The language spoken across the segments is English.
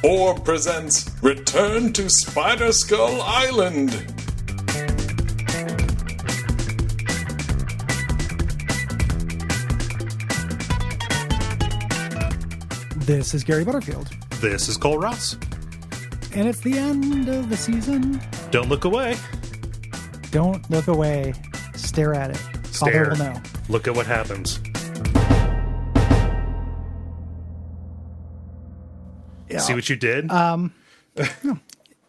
or presents Return to Spider Skull Island. This is Gary Butterfield. This is Cole Ross. And it's the end of the season. Don't look away. Don't look away. Stare at it. Stare. Father will know. Look at what happens. Yeah. See what you did? No.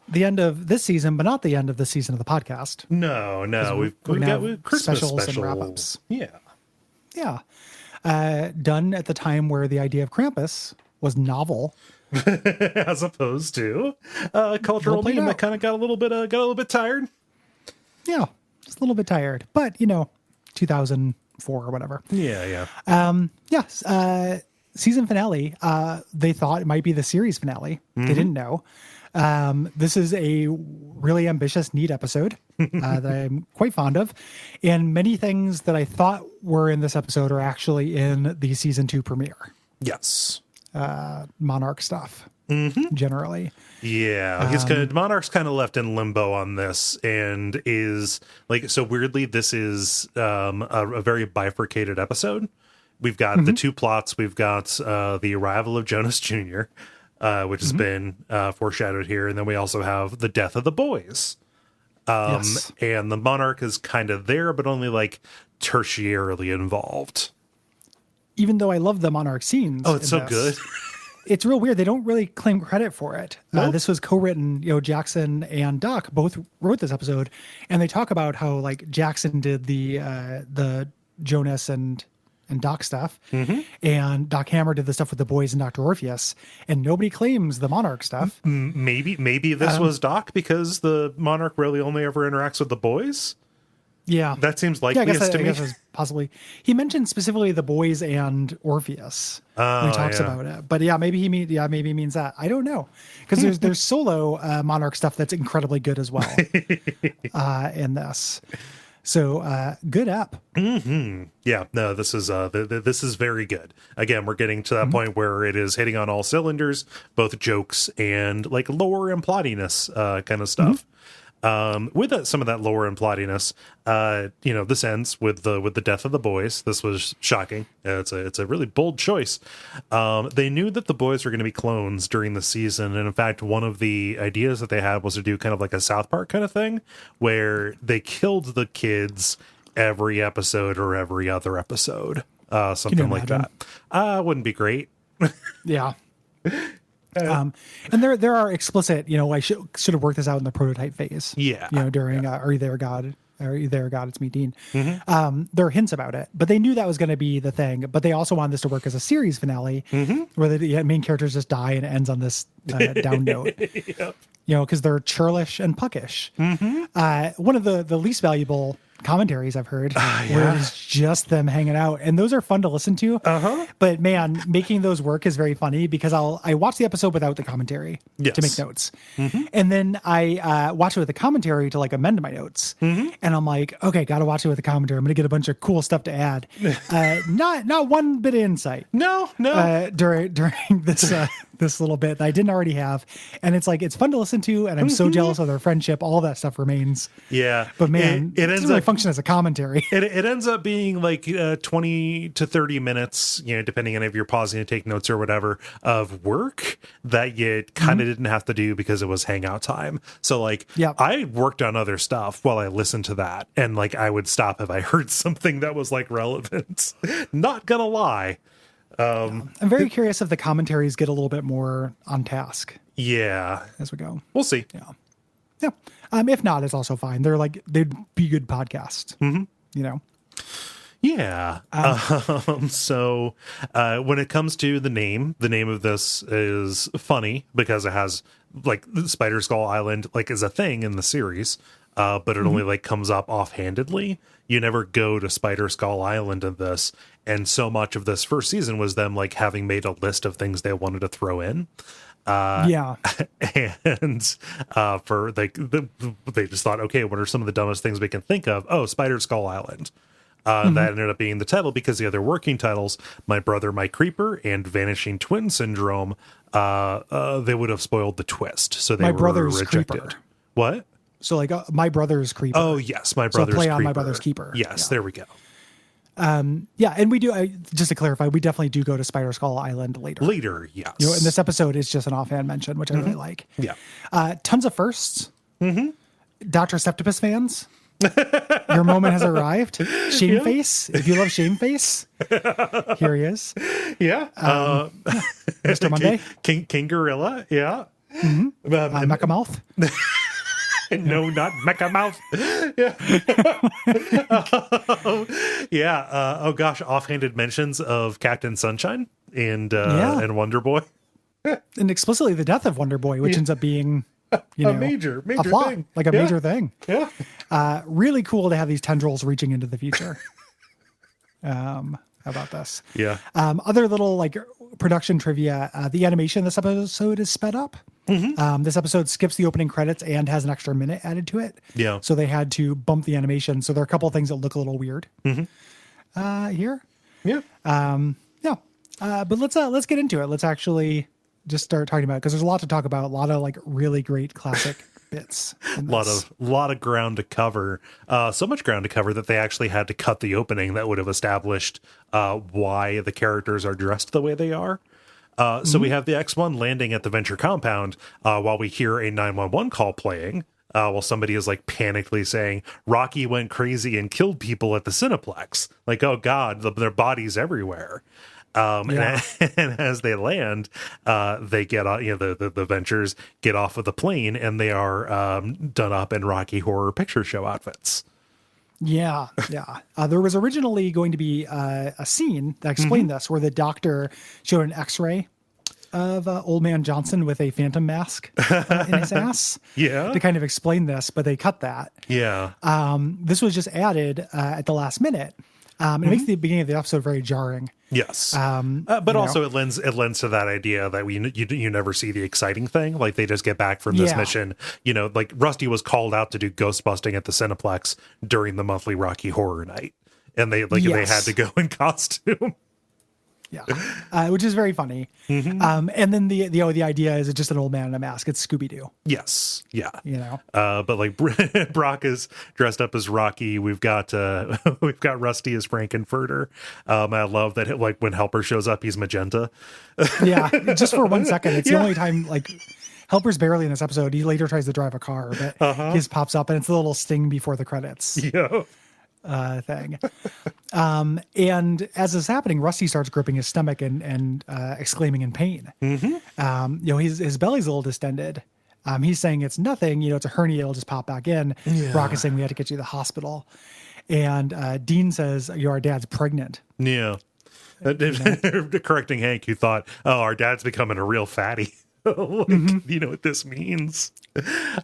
The end of this season, but not the end of the season of the podcast. No. We've got Christmas specials and wrap-ups. Yeah. Done at the time where the idea of Krampus was novel. As opposed to cultural meme that kind of got a little bit tired. Yeah, just a little bit tired. But, 2004 or whatever. Yeah. Yes. Season finale. They thought it might be the series finale. Mm-hmm. They didn't know. This is a really ambitious, neat episode that I'm quite fond of. And many things that I thought were in this episode are actually in the season 2 premiere. Yes. Monarch stuff, generally. Yeah. Monarch's kind of left in limbo on this and is like, so weirdly, this is a very bifurcated episode. We've got the two plots. We've got the arrival of Jonas Jr., which has been foreshadowed here. And then we also have the death of the boys. Yes. And the Monarch is kind of there, but only like tertiarily involved. Even though I love the Monarch scenes. Oh, it's so good. It's real weird. They don't really claim credit for it. Nope. This was co-written, Jackson and Doc both wrote this episode. And they talk about how like Jackson did the Jonas and Doc stuff. And Doc Hammer did the stuff with the boys and Dr. Orpheus. And nobody claims the Monarch stuff. Maybe this was Doc because the Monarch really only ever interacts with the boys. Yeah. That seems likely I guess to me. it's possibly. He mentioned specifically the boys and Orpheus when he talks about it. But maybe he means that. I don't know. Because there's solo Monarch stuff that's incredibly good as well in this. So good app. Yeah, no, this is very good. Again, we're getting to that point where it is hitting on all cylinders, both jokes and like lore and plottiness kind of stuff. With some of that lore and plottiness, this ends with the death of the boys. This was shocking. It's a really bold choice. They knew that the boys were going to be clones during the season, and in fact, one of the ideas that they had was to do kind of like a South Park kind of thing, where they killed the kids every episode or every other episode, something like that. Wouldn't be great. Yeah. And there are explicit, I should have worked this out in the prototype phase. Yeah. During Are You There, God? Are You There, God? It's Me, Dean. There are hints about it, but they knew that was going to be the thing. But they also wanted this to work as a series finale where the main characters just die and it ends on this down note. Because they're churlish and puckish. One of the least valuable commentaries I've heard where it's just them hanging out, and those are fun to listen to. But man, making those work is very funny because I watch the episode without the commentary to make notes, and then I watch it with the commentary to like amend my notes. And I'm like, okay, gotta watch it with the commentary. I'm gonna get a bunch of cool stuff to add. Not one bit of insight. No. During this little bit that I didn't already have, and it's like it's fun to listen to, and I'm so jealous of their friendship. All that stuff remains. Yeah, but man, it ends up function as a commentary. It ends up being like 20 to 30 minutes, depending on if you're pausing to take notes or whatever, of work that you kind of didn't have to do because it was hangout time. So like, I worked on other stuff while I listened to that, and like I would stop if I heard something that was like relevant. Not gonna lie. I'm very curious if the commentaries get a little bit more on task. Yeah, as we go, we'll see. Yeah. If not, it's also fine. They'd be good podcasts. Yeah. So when it comes to the name of this is funny because it has like Spider Skull Island like is a thing in the series, but it only like comes up offhandedly. You never go to Spider Skull Island in this, and so much of this first season was them like having made a list of things they wanted to throw in. And for like they just thought, okay, what are some of the dumbest things we can think of? Oh, Spider Skull Island. That ended up being the title because the other working titles, My Brother, My Creeper and Vanishing Twin Syndrome, they would have spoiled the twist. So they My were Brother's rejected. Creeper. What? So like My Brother's Creeper. Oh, yes. My So Brother's play Creeper. on My Brother's Keeper. Yes, there we go. Yeah, and we do, just to clarify, we definitely do go to Spider Skull Island later. Later, yes. You know, and this episode is just an offhand mention, which I really like. Yeah. Tons of firsts. Dr. Septipus fans, your moment has arrived. Shameface, if you love Shameface, here he is. Yeah. Mr. Monday. King Gorilla, yeah. Mecha Mouth. No, not Mecha Mouth. Yeah. Oh gosh, offhanded mentions of Captain Sunshine and Wonder Boy. And explicitly the death of Wonder Boy, which ends up being a major plot, thing. like a major thing. Yeah. Really cool to have these tendrils reaching into the future. How about this? Yeah. Other little like production trivia. The animation in this episode is sped up. This episode skips the opening credits and has an extra minute added to it. Yeah. So they had to bump the animation. So there are a couple of things that look a little weird here. Yeah. But let's get into it. Let's actually just start talking about it because there's a lot to talk about. A lot of like really great classic bits. A lot of ground to cover. So much ground to cover that they actually had to cut the opening that would have established why the characters are dressed the way they are. So we have the X-1 landing at the Venture compound while we hear a 911 call playing. While somebody is like panically saying Rocky went crazy and killed people at the Cineplex. Like, oh God, their bodies everywhere. And as they land, they get the Ventures get off of the plane and they are done up in Rocky Horror Picture Show outfits. Yeah. There was originally going to be a scene that explained this, where the doctor showed an X-ray of Old Man Johnson with a phantom mask in his ass. To kind of explain this, but they cut that. This was just added at the last minute. It makes the beginning of the episode very jarring. Yes. But also it lends to that idea that you never see the exciting thing. Like they just get back from this mission. You know, like Rusty was called out to do ghost busting at the Cineplex during the monthly Rocky Horror Night. And they had to go in costume. Which is very funny. And then the idea is it's just an old man in a mask. It's Scooby-Doo. Yes. Yeah. You know. But like Brock is dressed up as Rocky. We've got Rusty as Frankenfurter. I love that like when Helper shows up, he's magenta. Just for 1 second. It's the only time like Helper's barely in this episode. He later tries to drive a car, but his pops up and it's a little sting before the credits. Thing. And as this is happening, Rusty starts gripping his stomach and exclaiming in pain. His belly's a little distended. He's saying it's nothing, it's a hernia, it'll just pop back in. Brock is saying we had to get you to the hospital. And Dean says, our dad's pregnant. Correcting Hank, who thought, our dad's becoming a real fatty. You know what this means.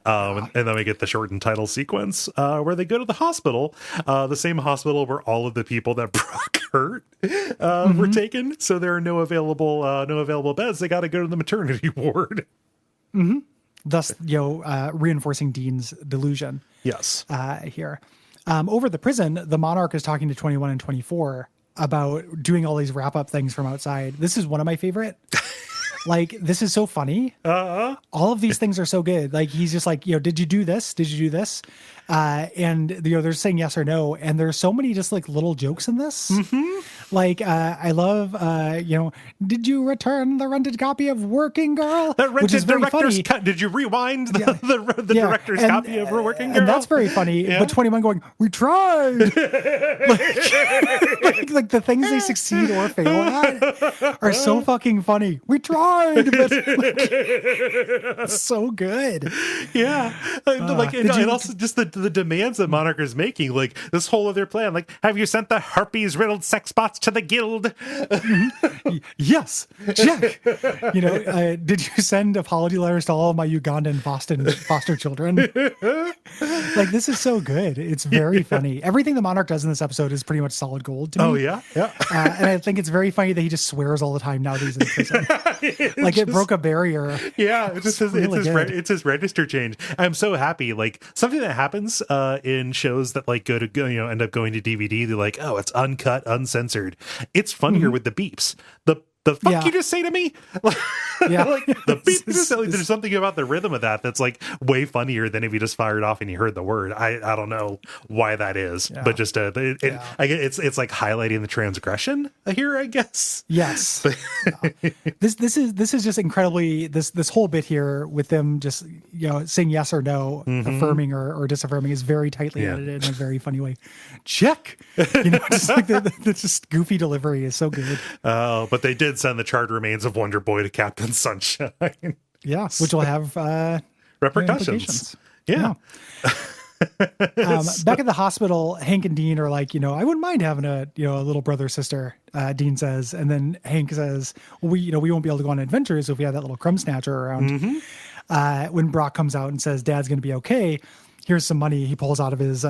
And then we get the shortened title sequence where they go to the hospital, the same hospital where all of the people that Brock hurt were taken. So there are no available beds. They got to go to the maternity ward. Thus, reinforcing Dean's delusion. Yes. Here, over at the prison, the Monarch is talking to 21 and 24 about doing all these wrap up things from outside. This is one of my favorite. Like, this is so funny. All of these things are so good. Like, he's just like, did you do this? Did you do this? And, they're saying yes or no. And there's so many just like little jokes in this. Like, I love, did you return the rented copy of Working Girl? Which is very funny. Did you rewind the director's copy of Working Girl? And that's very funny. But 21 going, we tried. like the things they succeed or fail at are so fucking funny. We tried. But, so good. And also just the demands that Monarch is making, like this whole other plan, like, have you sent the herpes riddled sex bots to the guild? Yes, check. Did you send apology letters to all of my Ugandan foster children? Like, this is so good. It's very funny. Everything the Monarch does in this episode is pretty much solid gold to to me. Oh yeah, yeah. And I think it's very funny that he just swears all the time now that he's in prison. It broke a barrier. Yeah, it's just really good. it's his register change. I'm so happy. Like something that happens in shows that like end up going to DVD. They're like, oh, it's uncut, uncensored. It's funnier with the beeps. The fuck you just say to me? Yeah. Like the beep. There's something about the rhythm of that's like way funnier than if you just fired off and you heard the word. I don't know why that is, but just it's like highlighting the transgression here, I guess. Yes. This is just incredibly this whole bit here with them just saying yes or no, affirming or disaffirming is very tightly edited in a very funny way. Check. Just like the just goofy delivery is so good. Oh, but they did send the charred remains of Wonder Boy to Captain Sunshine. Yeah, which will have repercussions. Yeah. Back at the hospital, Hank and Dean are like, I wouldn't mind having a little brother or sister. Dean says, and then Hank says, well, we won't be able to go on adventures if we have that little crumb snatcher around. When Brock comes out and says, Dad's going to be okay. Here's some money. He pulls out of his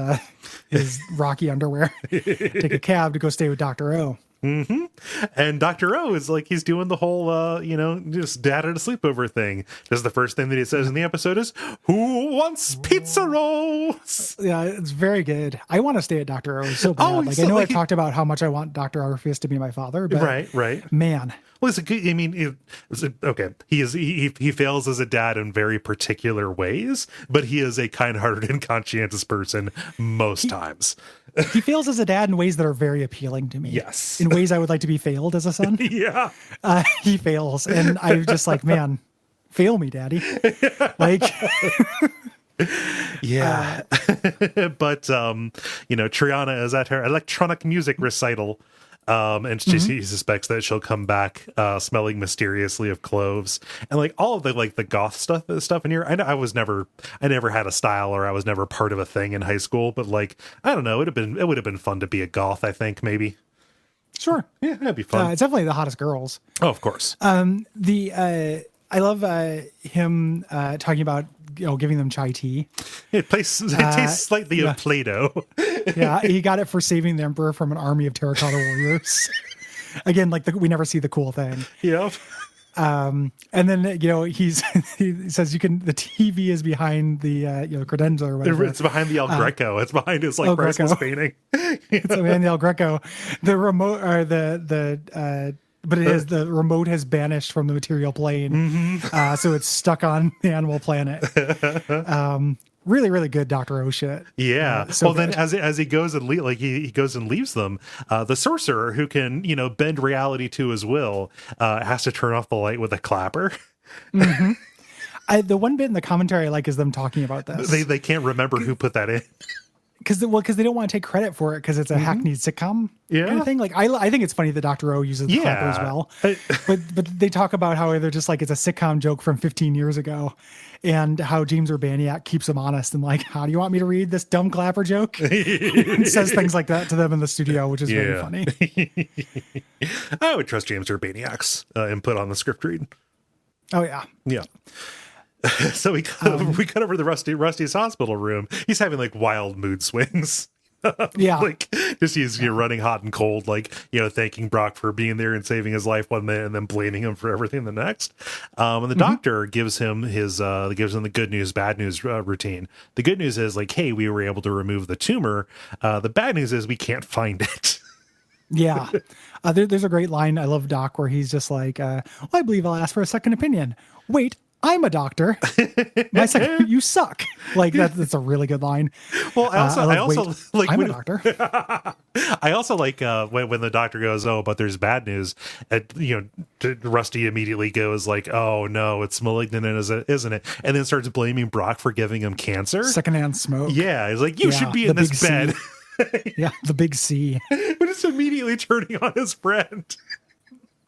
Rocky underwear. Take a cab to go stay with Dr. O. And Dr. O is like, he's doing the whole, just dad at a sleepover thing. Just the first thing that he says in the episode is, who wants pizza rolls? Yeah, it's very good. I want to stay at Dr. O so bad. I know I talked about how much I want Dr. Orpheus to be my father, but right. Man. Well, it's a good, I mean, okay. He fails as a dad in very particular ways, but he is a kind-hearted and conscientious person most times. He fails as a dad in ways that are very appealing to me. Yes. In ways I would like to be failed as a son. Yeah. He fails. And I'm just like, man, fail me, daddy. Like, yeah. But, Triana is at her electronic music recital. And she suspects that she'll come back smelling mysteriously of cloves, and like all of the goth stuff in here. I know I never had a style, or I was never part of a thing in high school, but like I don't know, it would have been fun to be a goth. I think maybe. Sure, yeah, that'd be fun. It's definitely the hottest girls. Oh, of course. I love him talking about giving them chai tea. It tastes slightly of Play-Doh. Yeah, he got it for saving the emperor from an army of terracotta warriors. Again, we never see the cool thing. Yep. And then he says the TV is behind the credenza or whatever. It's behind the El Greco. It's behind his priceless painting. It's behind the El Greco. The remote or but it is the remote has banished from the material plane, so it's stuck on the animal planet. Really, really good Dr. O shit. Yeah. Then as he goes and he goes and leaves them, the sorcerer, who can bend reality to his will, has to turn off the light with a clapper. The one bit in the commentary I like is them talking about this. They can't remember who put that in. Because they don't want to take credit for it because it's a hackneyed sitcom kind of thing. Like I think it's funny that Dr. O uses the clapper as well. But they talk about how they're just like it's a sitcom joke from 15 years ago, and how James Urbaniak keeps them honest and like, how do you want me to read this dumb clapper joke? And says things like that to them in the studio, which is very funny. I would trust James Urbaniak's input on the script read. Oh yeah. Yeah. So we cut over the Rusty's hospital room. He's having like wild mood swings. Yeah. He's running hot and cold, thanking Brock for being there and saving his life one minute and then blaming him for everything the next. And the doctor gives him the good news, bad news routine. The good news is hey, we were able to remove the tumor. The bad news is we can't find it. Yeah. There's a great line. I love Doc where he's just like, I believe I'll ask for a second opinion. Wait, I'm a doctor. You suck. That's a really good line. Well, I'm a doctor. I also like when the doctor goes, oh, but there's bad news. Rusty immediately goes like, oh no, it's malignant, isn't it? And then starts blaming Brock for giving him cancer. Secondhand smoke. Yeah, he's like, you should be in this bed. Yeah, the big C. But it's immediately turning on his friend.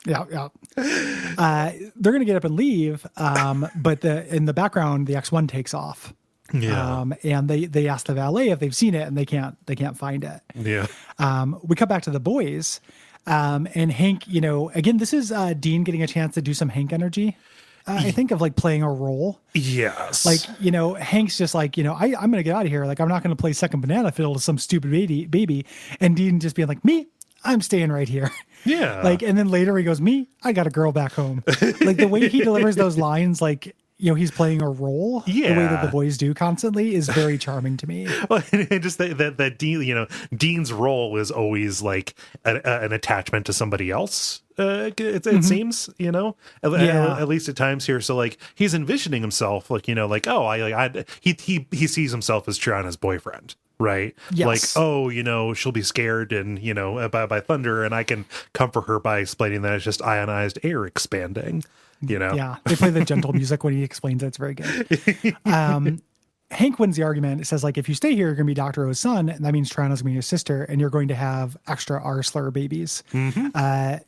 Yeah. They're gonna get up and leave, but in the background, the X1 takes off. Yeah. And they ask the valet if they've seen it, and they can't find it. Yeah. We come back to the boys, and Hank. Again, this is Dean getting a chance to do some Hank energy. I think of playing a role. Yes. Hank's just I'm going to get out of here. I'm not going to play second banana fiddle to some stupid baby. And Dean just being like, me, I'm staying right here. Yeah. Like, and then later he goes, me, I got a girl back home. Like the way he delivers those lines, like, he's playing a role. The way that the boys do constantly is very charming to me. Well, and just that Dean, Dean's role is always like an attachment to somebody else. It seems, at least at times here. So like he's envisioning himself, like, he sees himself as Triana's boyfriend. Right. Yes. Like, oh, she'll be scared and, by thunder, and I can comfort her by explaining that it's just ionized air expanding, Yeah. They play the gentle music when he explains it. It's very good. Hank wins the argument. It says, like, if you stay here, you're going to be Dr. O's son, and that means Triana's going to be your sister, and you're going to have extra R slur babies. Again,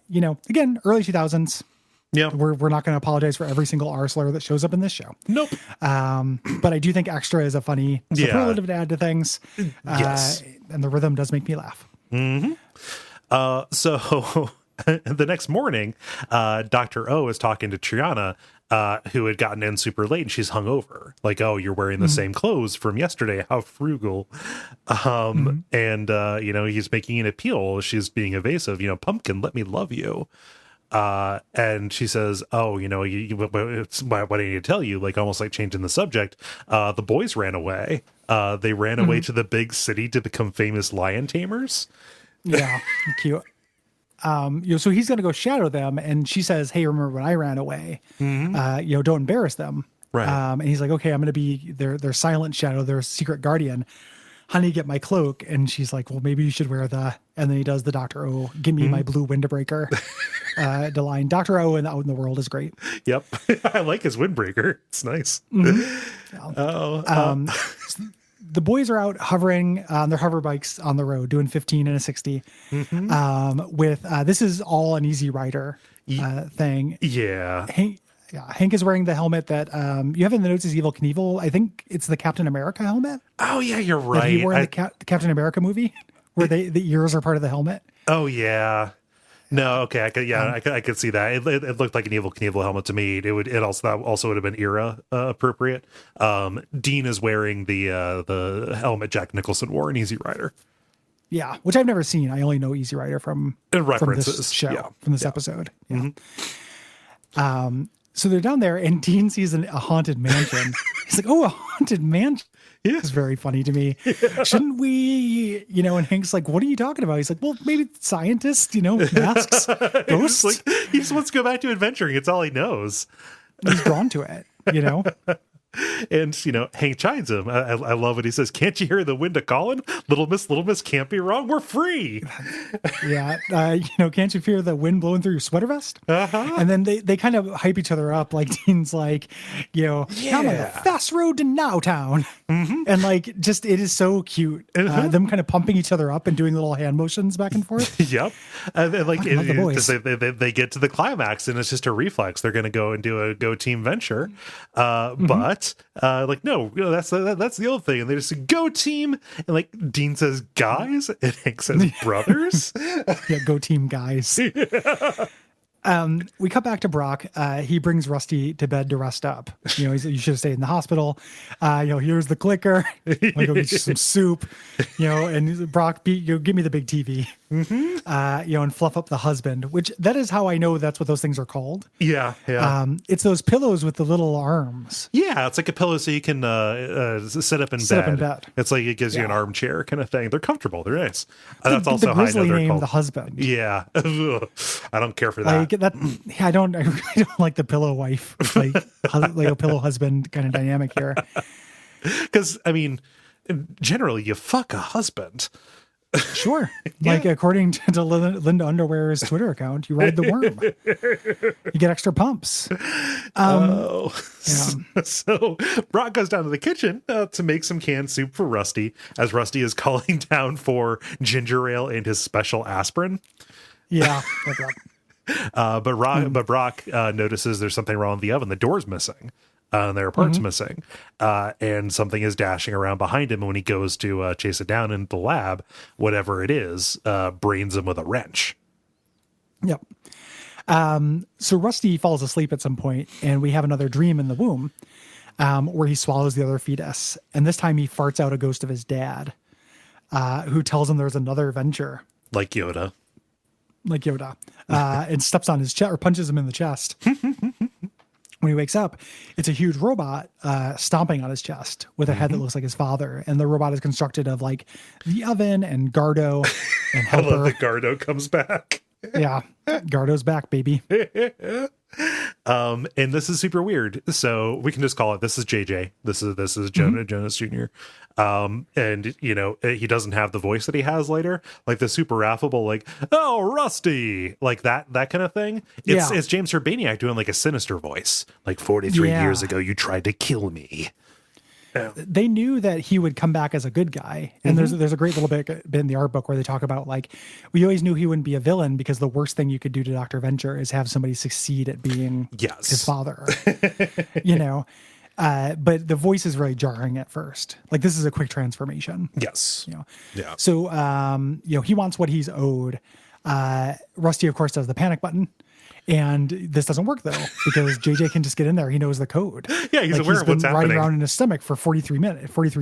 early 2000s. Yeah, we're not going to apologize for every single R slur that shows up in this show. Nope. But I do think extra is a funny superlative to add to things. Yes. And the rhythm does make me laugh. Mm-hmm. So the next morning, Dr. O is talking to Triana, who had gotten in super late, and she's hungover. Like, oh, you're wearing the same clothes from yesterday. How frugal. And, he's making an appeal. She's being evasive. Pumpkin, let me love you. And she says, oh, what I need to tell you, like almost like changing the subject. The boys ran away. They ran away to the big city to become famous lion tamers. Yeah, cute. So he's going to go shadow them. And she says, hey, remember when I ran away? Don't embarrass them. Right. And he's like, okay, I'm going to be their silent shadow, their secret guardian. Honey, get my cloak. And she's like, well, maybe you should wear and then he does the Dr. O, give me my blue windbreaker line. Dr. O and Out in the World is great. Yep. I like his windbreaker. It's nice. The boys are out hovering on their hover bikes on the road, doing 15 and a 60 with, this is all an Easy Rider thing. Yeah. Hank is wearing the helmet that you have in the notes is Evel Knievel. I think it's the Captain America helmet. Oh yeah, you're right. That he wore in the Captain America movie where the ears are part of the helmet. Oh yeah. No, okay, I could see that. It looked like an Evel Knievel helmet to me. It also would have been era appropriate. Dean is wearing the helmet Jack Nicholson wore in Easy Rider. Yeah, which I've never seen. I only know Easy Rider from this show, from this episode. Yeah. So they're down there, and Dean sees a haunted mansion. He's like, "Oh, a haunted mansion." Yeah. It's very funny to me. Yeah. Shouldn't we, and Hank's like, "What are you talking about?" He's like, "Well, maybe scientists, masks, ghosts." He just wants to go back to adventuring. It's all he knows. He's drawn to it, And, Hank chides him. I love it. He says, can't you hear the wind a-calling? Little miss can't be wrong. We're free. Yeah. Can't you feel the wind blowing through your sweater vest? And then they kind of hype each other up. Like Dean's like, I'm on the fast road to Nowtown. And it is so cute. Them kind of pumping each other up and doing little hand motions back and forth. Yep. And then, the boys. They get to the climax and it's just a reflex. They're going to go and do a go team venture. But no, that's the old thing. And they just say, go team. And Dean says, guys, and Hank says, brothers. Yeah, go team guys. We cut back to Brock. He brings Rusty to bed to rest up. You should have stayed in the hospital. Here's the clicker. Go get you some soup. And Brock, give me the big TV. And fluff up the husband, which that is how I know that's what those things are called. Yeah. It's those pillows with the little arms. Yeah, it's like a pillow so you can sit up in bed. It's like it gives you an armchair kind of thing. They're comfortable. They're nice. That's also the how I grizzly know they're name called. The husband. Yeah. I don't care for that. I really don't like the pillow wife, like a pillow husband kind of dynamic here. Because, generally you fuck a husband. Sure. Yeah. According to Linda Underwear's Twitter account, you ride the worm. You get extra pumps. So Brock goes down to the kitchen to make some canned soup for Rusty, as Rusty is calling down for ginger ale and his special aspirin. Yeah. But Brock notices there's something wrong with the oven. The door's missing. And there are parts missing. And something is dashing around behind him. And when he goes to chase it down in the lab, whatever it is, brains him with a wrench. Yep. So Rusty falls asleep at some point, and we have another dream in the womb where he swallows the other fetus. And this time he farts out a ghost of his dad, who tells him there's another venture. Like Yoda. like Yoda, and steps on his chest or punches him in the chest. When he wakes up, it's a huge robot stomping on his chest with a head that looks like his father. And the robot is constructed of like the oven and Gardo and Helper. I love that Gardo comes back. Yeah, Gardo's back, baby. And this is super weird. So we can just call it, this is JJ. This is Jonas Jr. And you know, he doesn't have the voice that he has later, like the super affable, like, oh, Rusty, like that kind of thing. It's James Urbaniak doing like a sinister voice, like 43 years ago, you tried to kill me. They knew that he would come back as a good guy. And there's a great little bit in the art book where they talk about like, we always knew he wouldn't be a villain because the worst thing you could do to Dr. Venture is have somebody succeed at being his father, you know? But the voice is really jarring at first. Like this is a quick transformation. Yes. You know? Yeah. So, you know, he wants what he's owed. Rusty, of course, does the panic button. And this doesn't work though, because JJ can just get in there. He knows the code. Yeah, he's aware of what's happening. Riding around in his stomach for 43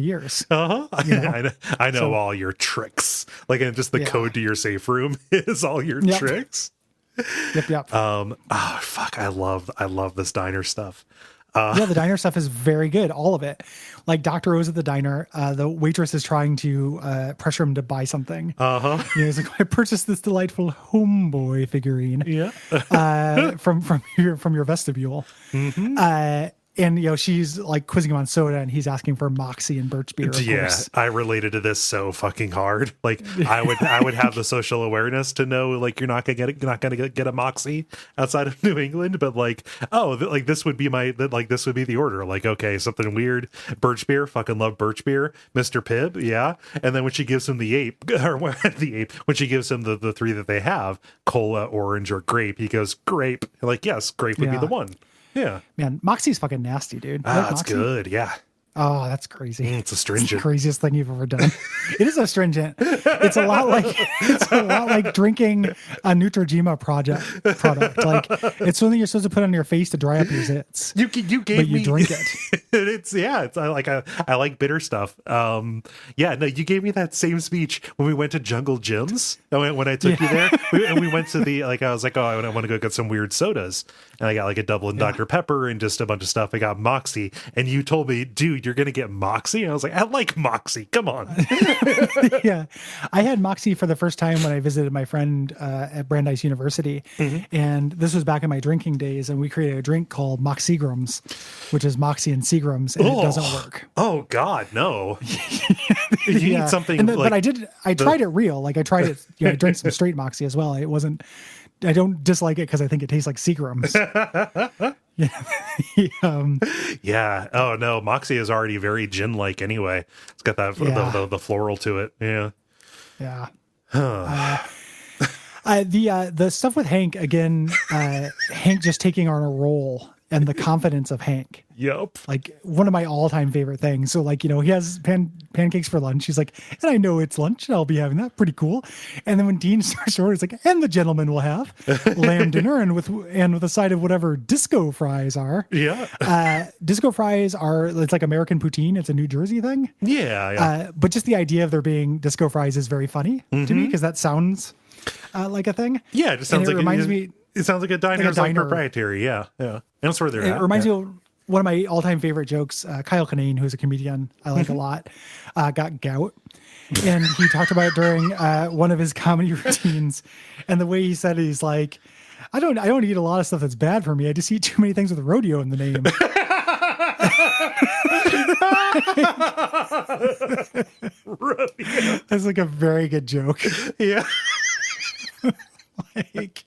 years. Uh-huh. You know? I know all your tricks. Like, and just the code to your safe room is all your tricks. Yep. Oh fuck, I love this diner stuff. Yeah, the diner stuff is very good. All of it. Like Dr. O's at the diner. The waitress is trying to pressure him to buy something. Uh-huh. You know, he's like, I purchased this delightful homeboy figurine. Yeah. from your vestibule. And, you know, she's like quizzing him on soda and he's asking for Moxie and birch beer. Of course. I related to this so fucking hard. Like I would have the social awareness to know, like, you're not going to get a Moxie outside of New England, but like, like this would be this would be the order. Like, okay, something weird. Birch beer. Fucking love birch beer. Mr. Pibb. Yeah. And then when she gives him the ape when she gives him the three that they have, cola, orange, or grape, he goes, grape. Like, yes, grape would be the one. Yeah. Man, Moxie's fucking nasty, dude. That's good. Yeah. Oh, that's crazy. It's astringent. It's the craziest thing you've ever done. It is astringent. It's a lot like drinking a Neutrogena product. Like it's something you're supposed to put on your face to dry up your zits. You gave but me, you drink it. I like bitter stuff. You gave me that same speech when we went to Jungle Jim's. When I took you there, we went to the I was like, oh, I want to go get some weird sodas, and I got like a double and Dr. Pepper and just a bunch of stuff. I got Moxie, and you told me, dude, you're gonna get Moxie, and I was like, I like Moxie. Come on. Yeah, I had Moxie for the first time when I visited my friend at Brandeis University, and this was back in my drinking days, and we created a drink called Moxiegrams, which is Moxie and Seagrams, and it doesn't work. Oh God, no. You need something. But I tried it real. Like I tried it. I drank some straight Moxie as well. It wasn't. I don't dislike it because I think it tastes like Seagrams. Yeah. Oh no, Moxie is already very gin-like anyway. It's got that the floral to it. Yeah. Yeah. The stuff with Hank again. Hank just taking on a role and the confidence of Hank. Yep. Like one of my all-time favorite things. So like, you know, he has pancakes for lunch. He's like, and I know it's lunch and I'll be having that. Pretty cool. And then when Dean starts to order, he's like, and the gentleman will have lamb dinner and with a side of whatever disco fries are. Yeah. Disco fries it's like American poutine. It's a New Jersey thing. Yeah. But just the idea of there being disco fries is very funny to me because that sounds like a thing. Yeah. It just sounds like reminds me. It sounds like a diner. It's like proprietary. Yeah. And that's where they're at. It reminds me of one of my all-time favorite jokes. Kyle Kinane, who's a comedian I like a lot, got gout. And he talked about it during one of his comedy routines. And the way he said it, he's like, I don't eat a lot of stuff that's bad for me. I just eat too many things with rodeo in the name. Rodeo. That's like a very good joke. Yeah. Like,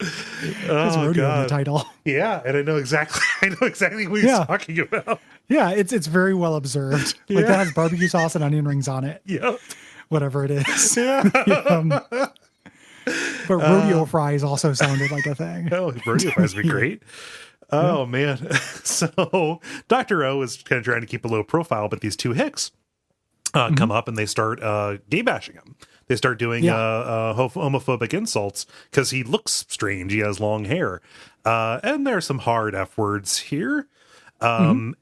rodeo in the title. Yeah, and I know exactly what he's talking about. Yeah, it's very well observed. Like that has barbecue sauce and onion rings on it. Yep. Whatever it is. Yeah. But rodeo fries also sounded like a thing. Oh, rodeo fries would be great. Oh man. So Dr. O is kind of trying to keep a low profile, but these two hicks come up and they start gay bashing him. They start doing homophobic insults because he looks strange. He has long hair. And there are some hard F words here. And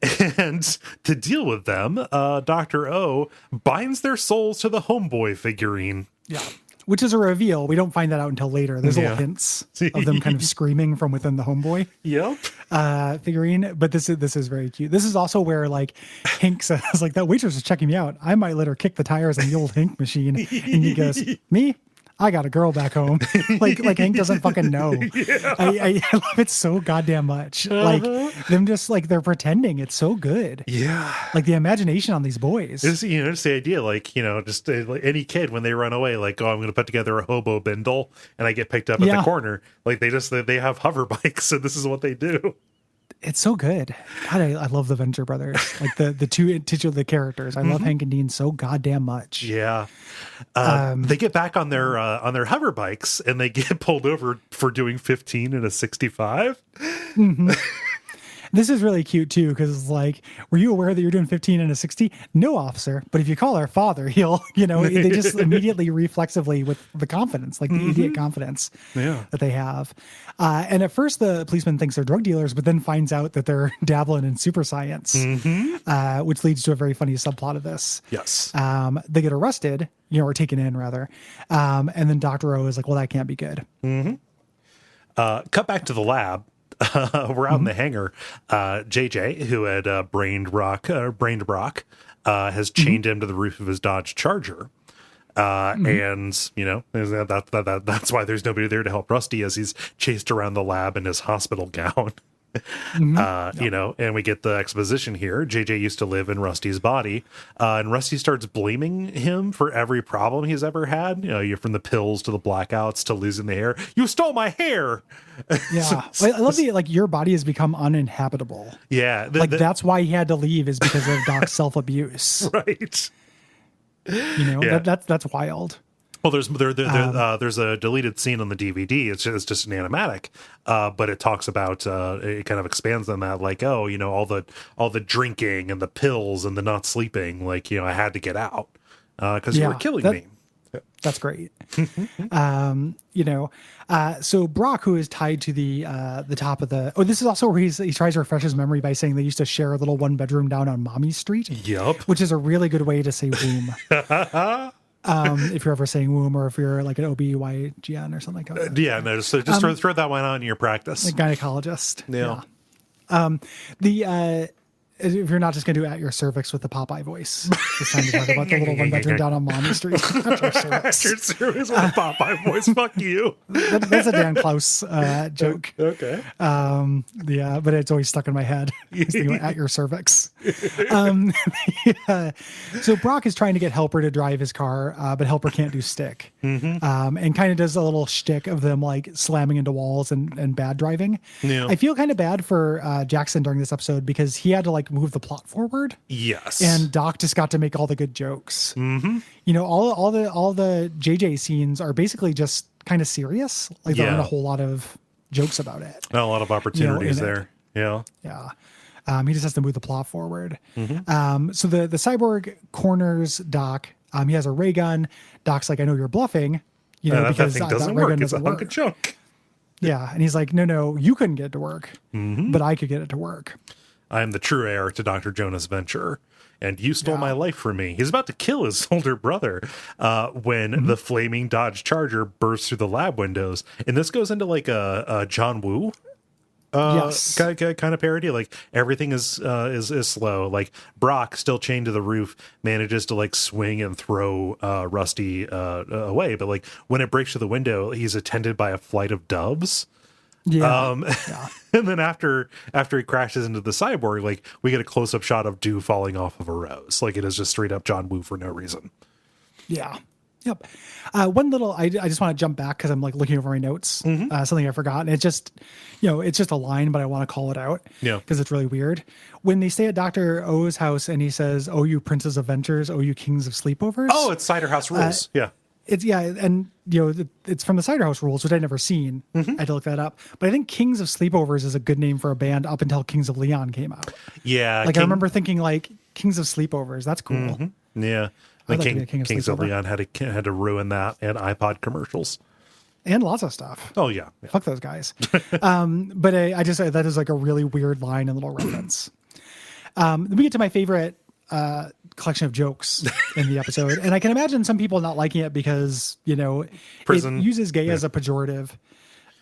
to deal with them, Dr. O binds their souls to the homeboy figurine. Yeah. which is a reveal. We don't find that out until later. There's little hints of them kind of screaming from within the homeboy figurine. But this is very cute. This is also where like Hank says like, that waitress is checking me out. I might let her kick the tires on the old Hank machine. And he goes, me? I got a girl back home. like Hank doesn't fucking know. I love it so goddamn much. Like them just like they're pretending. It's so good. Yeah. Like the imagination on these boys. It's, just the idea, like, just like any kid when they run away, like, oh, I'm going to put together a hobo bindle and I get picked up at the corner. Like they have hover bikes and this is what they do. It's so good. God, I love the Venture Brothers. Like the two titular characters. I love Hank and Dean so goddamn much. Yeah. They get back on their hover bikes and they get pulled over for doing 15 and a 65. This is really cute too, because it's like, were you aware that you're doing 15 and a 60? No, officer. But if you call our father, he'll, they just immediately reflexively with the confidence, like the idiot confidence that they have. And at first the policeman thinks they're drug dealers, but then finds out that they're dabbling in super science, which leads to a very funny subplot of this. Yes. They get arrested, or taken in rather. And then Dr. O is like, well, that can't be good. Cut back to the lab. We're out in the hangar. JJ, who had brained Brock, has chained him to the roof of his Dodge Charger. And, that's why there's nobody there to help Rusty as he's chased around the lab in his hospital gown. And we get the exposition here. JJ used to live in Rusty's body, and Rusty starts blaming him for every problem he's ever had. You're from the pills to the blackouts to losing the hair. You stole my hair. Yeah. I love your body has become uninhabitable. Yeah. That's why he had to leave, is because of Doc's self-abuse. Right. That's wild. Well, there's a deleted scene on the DVD. It's just an animatic, but it talks about it kind of expands on that, like, all the drinking and the pills and the not sleeping, like, I had to get out because you were killing me. That's great. So Brock, who is tied to the top of the, this is also where he tries to refresh his memory by saying they used to share a little one bedroom down on Mommy Street. Yep. Which is a really good way to say womb. If you're ever saying womb, or if you're like an OB/GYN or something like that. Just throw that one out in your practice. A gynecologist. Yeah. If you're not just going to do at your cervix with the Popeye voice, it's time to talk about the little one bedroom down on Mommy Street. At your cervix. At your cervix with a Popeye voice. Fuck you. That's a Dan Klaus joke. Okay. But it's always stuck in my head. At your cervix. So Brock is trying to get Helper to drive his car, but Helper can't do stick. And kind of does a little shtick of them like slamming into walls and bad driving. Yeah. I feel kind of bad for Jackson during this episode because he had to like move the plot forward. Yes. And Doc just got to make all the good jokes. All the JJ scenes are basically just kind of serious. Like there aren't a whole lot of jokes about it. Not a lot of opportunities there. Yeah. Yeah. He just has to move the plot forward. So the cyborg corners Doc. He has a ray gun. Doc's like, I know you're bluffing. Because that thing doesn't work. It's a hunk of junk. Yeah. And he's like, no, you couldn't get it to work, but I could get it to work. I'm the true heir to Dr. Jonas Venture, and you stole my life from me. He's about to kill his older brother when the flaming Dodge Charger bursts through the lab windows. And this goes into like a John Woo kind of parody. Like everything is slow. Like Brock, still chained to the roof, manages to like swing and throw Rusty away. But like when it breaks through the window, he's attended by a flight of doves. And then after he crashes into the cyborg, like we get a close-up shot of dew falling off of a rose. Like it is just straight up John Woo for no reason. Yeah. Yep. One little, I just want to jump back because I'm like looking over my notes, something I forgot. And it's just a line, but I want to call it out because it's really weird. When they stay at Dr. O's house and he says, "Oh, you princes of ventures, oh, you kings of sleepovers." Oh, it's Cider House Rules. And it's from the Cider House Rules, which I'd never seen. I had to look that up. But I think Kings of Sleepovers is a good name for a band up until Kings of Leon came out. Yeah. I remember thinking like Kings of Sleepovers. That's cool. Yeah. Kings of Leon had to ruin that and iPod commercials. And lots of stuff. Oh, yeah. Fuck those guys. But I just, that is like a really weird line and little reference. Then we get to my favorite collection of jokes in the episode. And I can imagine some people not liking it because, Prison. it uses gay as a pejorative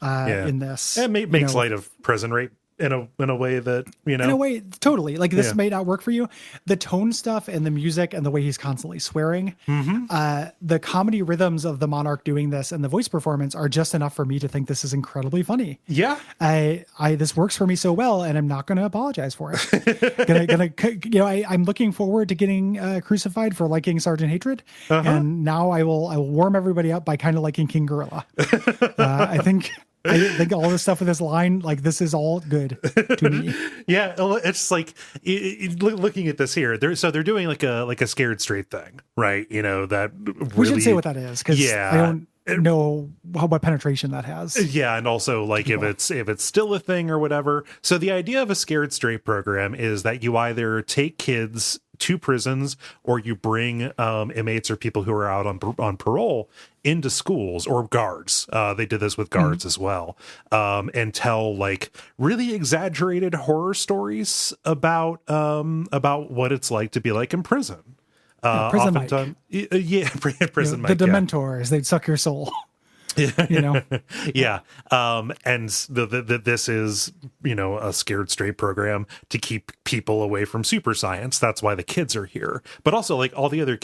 in this. It makes light of prison rape in a way that, In a way, totally. Like, this may not work for you. The tone stuff and the music and the way he's constantly swearing, the comedy rhythms of the Monarch doing this and the voice performance are just enough for me to think this is incredibly funny. Yeah. This works for me so well, and I'm not going to apologize for it. I'm looking forward to getting crucified for liking Sergeant Hatred, and now I will warm everybody up by kind of liking King Gorilla. I think all this stuff with this line, like, this is all good to me. Yeah, it's like looking at this here. They're doing like a scared straight thing, right? That really, we should say what that is, because I don't know what penetration that has. Yeah, and also like if it's still a thing or whatever. So the idea of a scared straight program is that you either take kids to prisons or you bring inmates or people who are out on parole into schools, or guards. They did this with guards as well, and tell like really exaggerated horror stories about what it's like to be like in prison. Prison Mike. Prison The Mike. Dementors, they'd suck your soul. Yeah. And this is, a scared straight program to keep people away from super science. That's why the kids are here. But also like all the other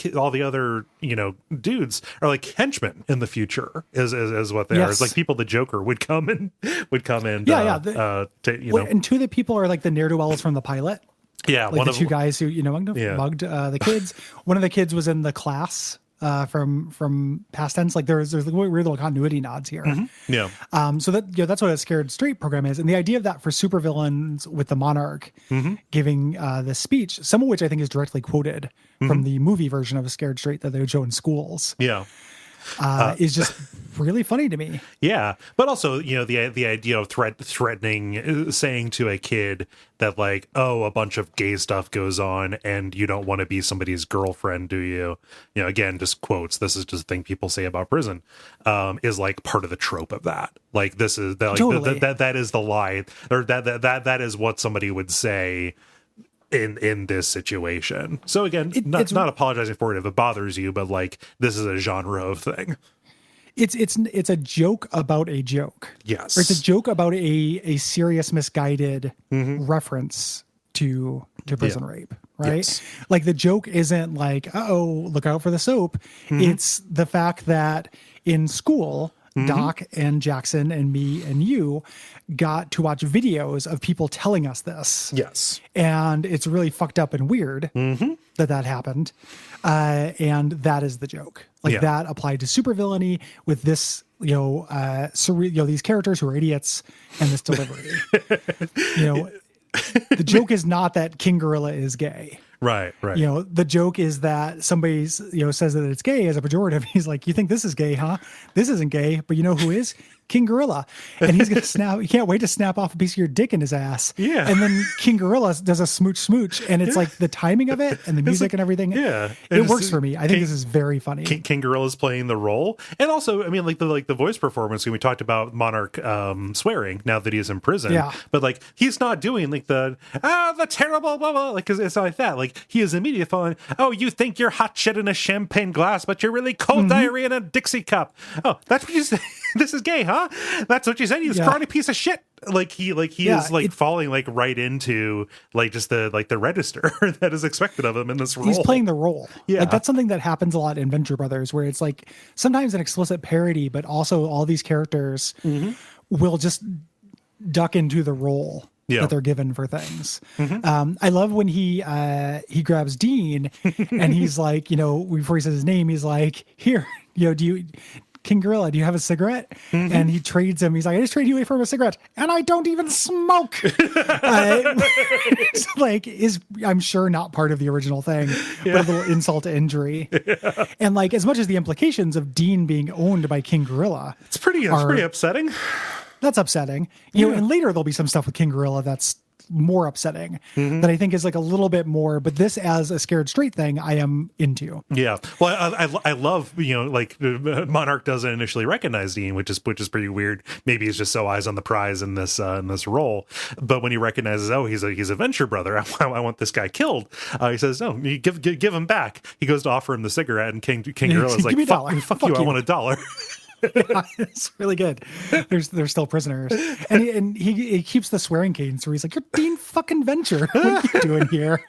dudes are like henchmen in the future is what they are. It's like people the Joker would come and and two of the people are like the ne'er-do-wells from the pilot. Yeah, like the two guys who mugged the kids. One of the kids was in the class from past tense. Like there's weird little continuity nods here. Yeah. So that's what a scared straight program is, and the idea of that for supervillains with the Monarch giving the speech, some of which I think is directly quoted from the movie version of a scared straight that they would show in schools. Yeah. Is just really funny to me. Yeah, but also the idea of threatening, saying to a kid that like, oh, a bunch of gay stuff goes on and you don't want to be somebody's girlfriend, do you? Again, just quotes. This is just a thing people say about prison. Is like part of the trope of that. Like this is like totally. that is the lie, or that is what somebody would say in this situation. So again, it's not apologizing for it if it bothers you, but like this is a genre of thing. It's a joke about a joke. Yes. Or it's a joke about a serious misguided reference to prison rape, right? Yes. Like the joke isn't like, uh-oh, look out for the soap. It's the fact that in school, Doc and Jackson and me and you got to watch videos of people telling us this. Yes. And it's really fucked up and weird that happened. And that is the joke. Like that applied to supervillainy with this, these characters who are idiots and this delivery. The joke is not that King Gorilla is gay. Right. The joke is that somebody, says that it's gay as a pejorative. He's like, you think this is gay, huh? This isn't gay, but you know who is? King Gorilla. And he's going to snap. He can't wait to snap off a piece of your dick in his ass. Yeah. And then King Gorilla does a smooch. And it's like the timing of it and the music and everything. Yeah. It works for me. I think this is very funny. King Gorilla's playing the role. And also, I mean, like the voice performance, when we talked about Monarch swearing now that he's in prison. Yeah. But like, he's not doing like the terrible blah, blah, like, cause it's not like that. Like he is immediately following, oh, you think you're hot shit in a champagne glass, but you're really cold diarrhea in a Dixie cup. Oh, that's what you say. This is gay, huh? That's what you said. He's a scrawny piece of shit. Like he is like falling like right into like just the register that is expected of him in this role. He's playing the role. Yeah. Like that's something that happens a lot in Venture Brothers, where it's like sometimes an explicit parody, but also all these characters will just duck into the role that they're given for things. I love when he grabs Dean and he's like, before he says his name, he's like, here, King Gorilla, do you have a cigarette? And he trades him. He's like, I just trade you away for a cigarette, and I don't even smoke. It's like I'm sure not part of the original thing, but a little insult to injury. And like as much as the implications of Dean being owned by King Gorilla, it's pretty upsetting. That's upsetting. And later there'll be some stuff with King Gorilla that's more upsetting that I think is like a little bit more, but this as a scared straight thing, I am into. Yeah. Well, I love, like Monarch doesn't initially recognize Dean, which is pretty weird. Maybe he's just so eyes on the prize in this role. But when he recognizes, oh, he's a Venture brother, I want this guy killed. He says, no, you give him back. He goes to offer him the cigarette, and King Gorilla's like, fuck you, I want $1. Yeah, it's really good. They're still prisoners, and he keeps the swearing cadence where he's like, "You're Dean fucking Venture. What are you doing here?"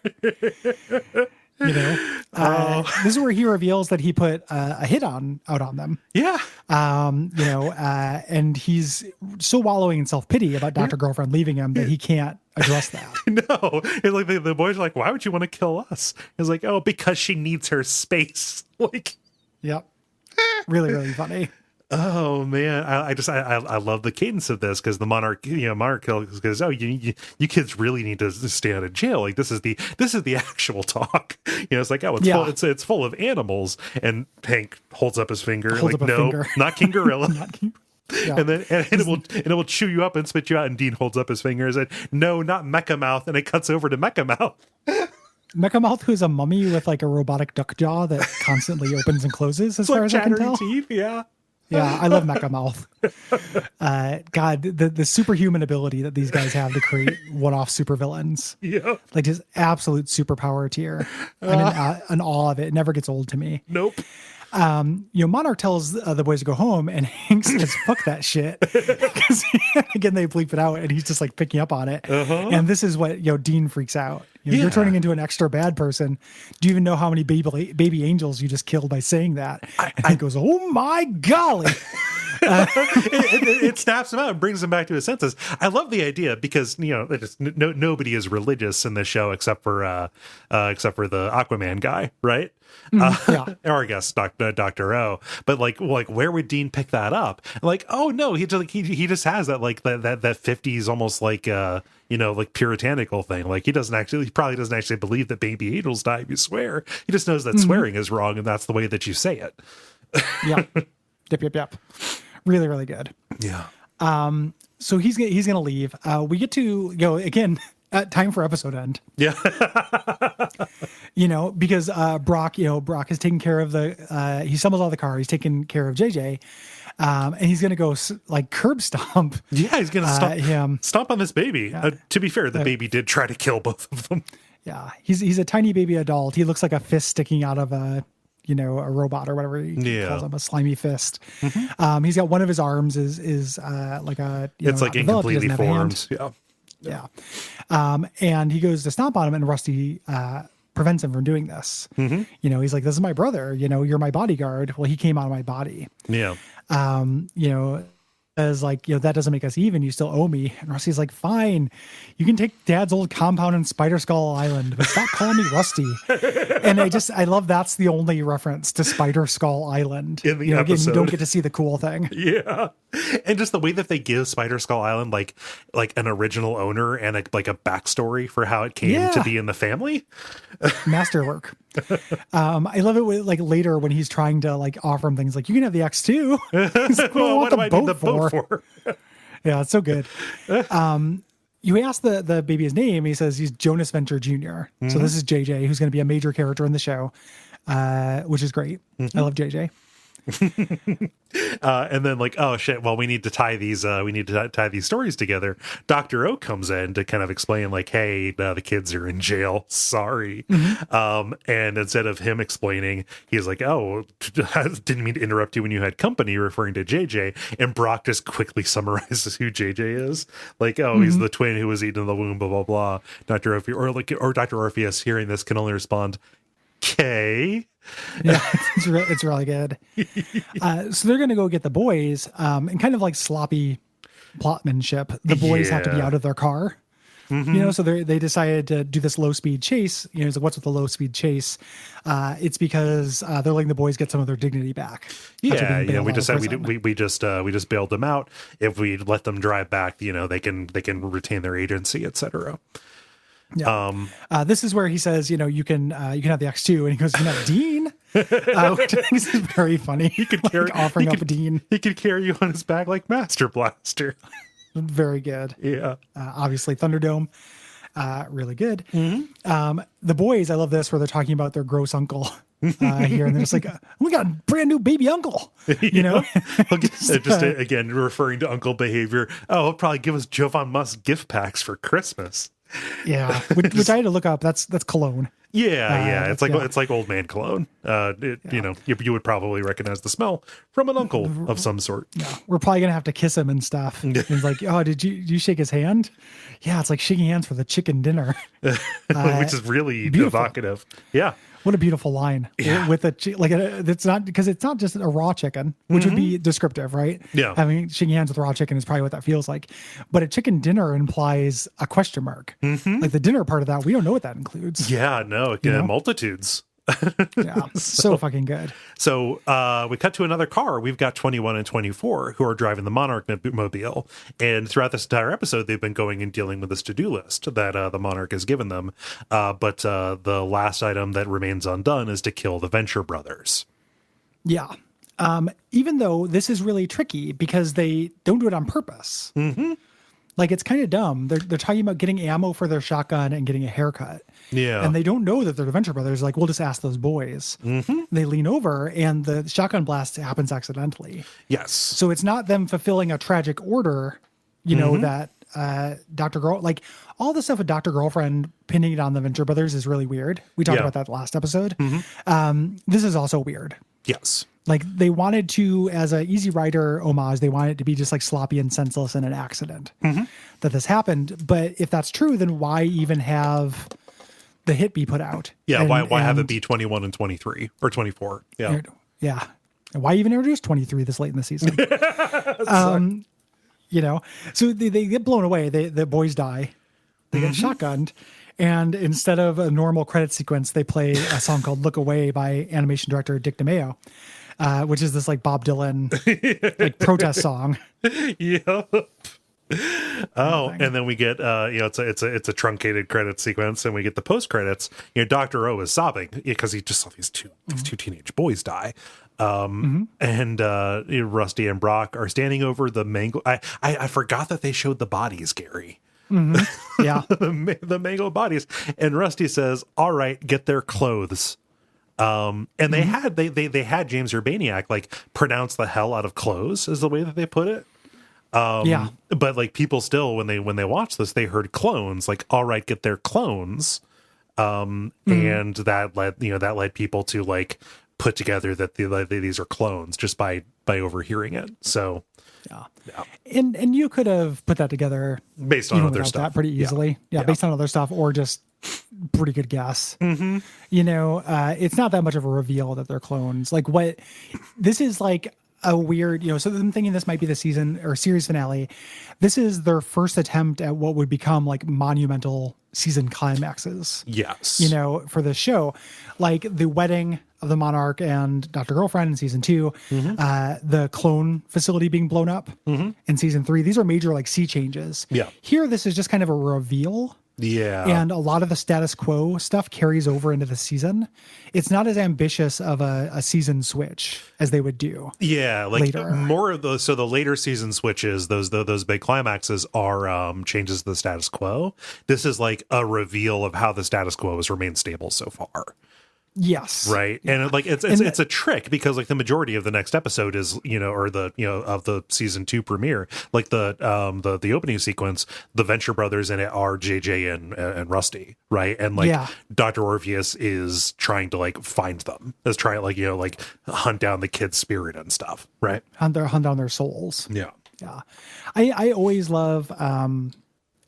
This is where he reveals that he put a hit out on them. Yeah. And he's so wallowing in self-pity about Dr. Girlfriend leaving him that he can't address that. No, it's like the boys are like, "Why would you want to kill us?" He's like, "Oh, because she needs her space." Like, yep, really, really funny. Oh man, I love the cadence of this because the Monarch goes, oh, you kids really need to stay out of jail. Like this is the actual talk. It's like, oh, it's full of animals, and Hank holds up his finger, not King Gorilla. Not King. Yeah. And then it will chew you up and spit you out. And Dean holds up his finger and said, "No, not Mecha Mouth." And it cuts over to Mecha Mouth. Mecha Mouth, who's a mummy with like a robotic duck jaw that constantly opens and closes, as far as I can tell. Teeth, yeah. Yeah, I love Mecha Mouth. God, the superhuman ability that these guys have to create one-off supervillains. Yeah. Like just absolute superpower tier. I'm in awe of it. It never gets old to me. Nope. Monarch tells the boys to go home, and Hank says, "Fuck that shit." Because again, they bleep it out, and he's just like picking up on it. And this is what Dean freaks out. You're turning into an extra bad person. Do you even know how many baby angels you just killed by saying that? And he goes, "Oh my golly." It snaps him out and brings him back to his senses. I love the idea because nobody is religious in this show except for the Aquaman guy, right? Or I guess Dr. O. But like where would Dean pick that up? Like, oh no, he just has that like that 50s almost like like puritanical thing. Like he probably doesn't actually believe that baby angels die if you swear. He just knows that swearing is wrong and that's the way that you say it. Yep. Really, really good. Yeah. So he's gonna leave. We get to again. Time for episode end. Yeah. Because Brock is taking care of he stumbles out of the car. He's taking care of JJ. And he's going to go like curb stomp. Yeah, he's going to stomp on this baby. Yeah. To be fair, the baby did try to kill both of them. Yeah. He's a tiny baby adult. He looks like a fist sticking out of a robot or whatever he calls him, a slimy fist. Mm-hmm. He's got one of his arms is like a, it's like incompletely formed. Yeah. And he goes to stomp on him, and Rusty prevents him from doing this. Mm-hmm. He's like, "This is my brother. You're my bodyguard." Well, he came out of my body. Yeah. As like, that doesn't make us even. You still owe me. And Rusty's like, "Fine, you can take Dad's old compound in Spider Skull Island, but stop calling me Rusty." And I love that's the only reference to Spider Skull Island in the episode. Again, you don't get to see the cool thing. Yeah. And just the way that they give Spider Skull Island like an original owner and a backstory for how it came to be in the family. Masterwork. I love it with, like, later when he's trying to like offer him things like, "You can have the X2." He's like, "Well, what do I need the boat for?" Yeah, it's so good. You ask the baby his name. He says he's Jonas Venture Jr. Mm-hmm. So this is JJ, who's going to be a major character in the show, which is great. Mm-hmm. I love JJ. And then like, oh shit, well, we need to tie these stories together. Dr. O comes in to kind of explain like, hey, the kids are in jail, sorry. Mm-hmm. And instead of him explaining, he's like, oh, didn't mean to interrupt you when you had company, referring to JJ. And Brock just quickly summarizes who JJ is, like, oh, he's the twin who was eaten in the womb, blah blah blah. Dr. Orpheus, or Dr. Orpheus, hearing this, can only respond, "K." Yeah, it's really good. So they're going to go get the boys, and kind of like sloppy plotmanship. The boys have to be out of their car. Mm-hmm. So they decided to do this low speed chase. So what's with the low speed chase? It's because they're letting the boys get some of their dignity back. Yeah. We decided we just bailed them out. If we let them drive back, they can retain their agency, etc. Yeah. This is where he says, you can have the X2, and he goes, "You can have Dean," which I think is very funny. He could carry, offering up Dean. He could carry you on his back like Master Blaster. Very good. Yeah. Obviously Thunderdome. really good. The boys, I love this where they're talking about their gross uncle here, and they're just like, we got a brand new baby uncle, you know? Again, referring to uncle behavior. Oh, he'll probably give us Jovan Musk gift packs for Christmas. Yeah, which I had to look up. That's cologne. Yeah. It's like old man cologne. You know, you would probably recognize the smell from an uncle of some sort. Yeah, we're probably gonna have to kiss him and stuff. And it's like, oh, did you shake his hand? Yeah, it's like shaking hands for the chicken dinner, which is really beautiful. evocative. Yeah. What a beautiful line with it's not because it's not just a raw chicken, which would be descriptive, right? Yeah. Having shaking hands with raw chicken is probably what that feels like. But a chicken dinner implies a question mark. Like the dinner part of that, we don't know what that includes. Yeah, no, multitudes. Yeah, so fucking good. So we cut to another car. We've got 21 and 24 who are driving the Monarch mobile. And throughout this entire episode, they've been going and dealing with this to-do list that the Monarch has given them. But the last item that remains undone is to kill the Venture brothers. Yeah. Even though this is really tricky because they don't do it on purpose. Like, it's kind of dumb. They're talking about getting ammo for their shotgun and getting a haircut. Yeah. And they don't know that they're the Venture brothers. Like, we'll just ask those boys. They lean over, and the shotgun blast happens accidentally. Yes. So it's not them fulfilling a tragic order, you know, that Dr. Girl, like, all the stuff with Dr. Girlfriend pinning it on the Venture brothers is really weird. We talked about that last episode. This is also weird. Yes. Like, they wanted to, as a Easy Rider homage, they wanted it to be just like sloppy and senseless in an accident that this happened. But if that's true, then why even have the hit be put out? Yeah, why have it be 21 and 23 or 24? Yeah. Yeah. And why even introduce 23 this late in the season? You know, so they get blown away. The boys die. They get shotgunned. And instead of a normal credit sequence, they play a song called Look Away by animation director Dick DeMeo. Which is this like Bob Dylan like protest song. Yep. Oh, and then we get it's a truncated credit sequence, and we get the post credits. You know, Dr. O is sobbing because he just saw these two teenage boys die. And Rusty and Brock are standing over the mango. I forgot that they showed the bodies, Gary. Yeah, the mango bodies. And Rusty says, "All right, get their clothes." And they had James Urbaniak like pronounce the hell out of clothes is the way that they put it. But like people still when they watch this, they heard clones, like, all right, get their clones. And that led people to like put together that these are clones just by overhearing it. So yeah. And you could have put that together based on other stuff pretty easily. Yeah, based on other stuff, or just pretty good guess. You know, it's not that much of a reveal that they're clones. Like, what this is like a weird, you know, so I'm thinking this might be the season or series finale. This is their first attempt at what would become like monumental season climaxes. Yes. You know, for the show, like the wedding of the Monarch and Dr. Girlfriend in season 2, the clone facility being blown up in season 3. These are major like sea changes. Yeah. Here, this is just kind of a reveal. Yeah. And a lot of the status quo stuff carries over into the season. It's not as ambitious of a season switch as they would do. Yeah, like later. More of those. So the later season switches, those big climaxes are changes to the status quo. This is like a reveal of how the status quo has remained stable so far. Yes. Right. Yeah. And like it's a trick because like the majority of the next episode is, or the, of the season 2 premiere, like the opening sequence, the Venture brothers in it are JJ and Rusty. Right. And like Dr. Orpheus is trying to like find them, is trying like, like hunt down the kid's spirit and stuff. Right. Hunt down their souls. Yeah. Yeah. I always love,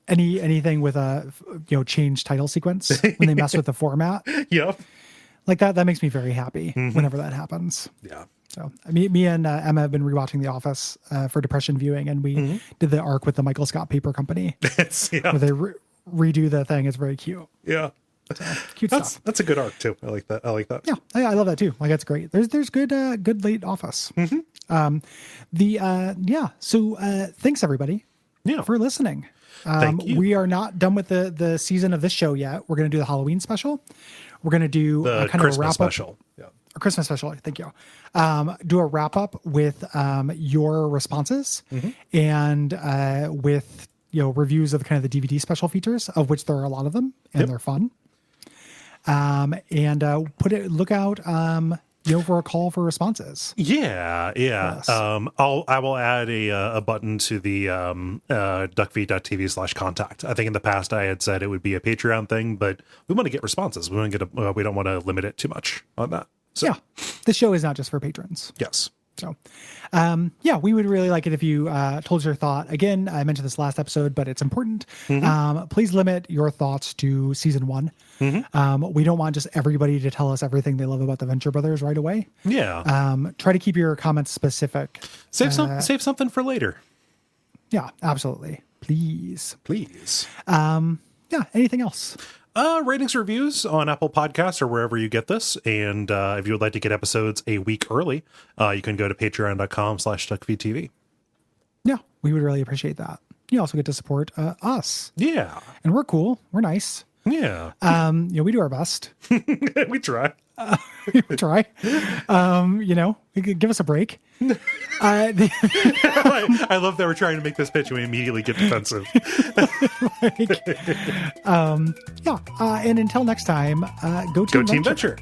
anything with a, change title sequence when they mess with the format. Yep. Like that makes me very happy whenever that happens. Yeah. So me and Emma have been rewatching The Office for depression viewing, and we did the arc with the Michael Scott Paper Company where they redo the thing. It's very cute. Yeah. So, cute stuff. That's a good arc too. I like that. Yeah. I love that too. Like, that's great. There's good late Office. So thanks everybody for listening. Thank you. We are not done with the season of this show yet. We're going to do the Halloween special. We're going to do the kind Christmas of a wrap special. up. A Christmas special. Thank you. Do a wrap up with your responses and with reviews of kind of the DVD special features, of which there are a lot of them, and they're fun. And look out, for a call for responses. Yeah. Yes. I will add a button to the Duckfeed.tv/contact. I think in the past I had said it would be a Patreon thing, but we want to get responses. We don't want to limit it too much on that. So, yeah, this show is not just for patrons. Yes. So, we would really like it if you told us your thought. Again, I mentioned this last episode, but it's important. Please limit your thoughts to season 1. We don't want just everybody to tell us everything they love about the Venture Brothers right away. Yeah. Try to keep your comments specific. Save something for later. Yeah, absolutely. Please. Anything else? Ratings, reviews on Apple Podcasts or wherever you get this. And if you would like to get episodes a week early, you can go to patreon.com/Duckfeed.tv. Yeah, we would really appreciate that. You also get to support us. Yeah. And we're cool. We're nice. Yeah. We do our best. We try. We try. Give us a break. I love that we're trying to make this pitch and we immediately get defensive. And until next time, go Team Venture.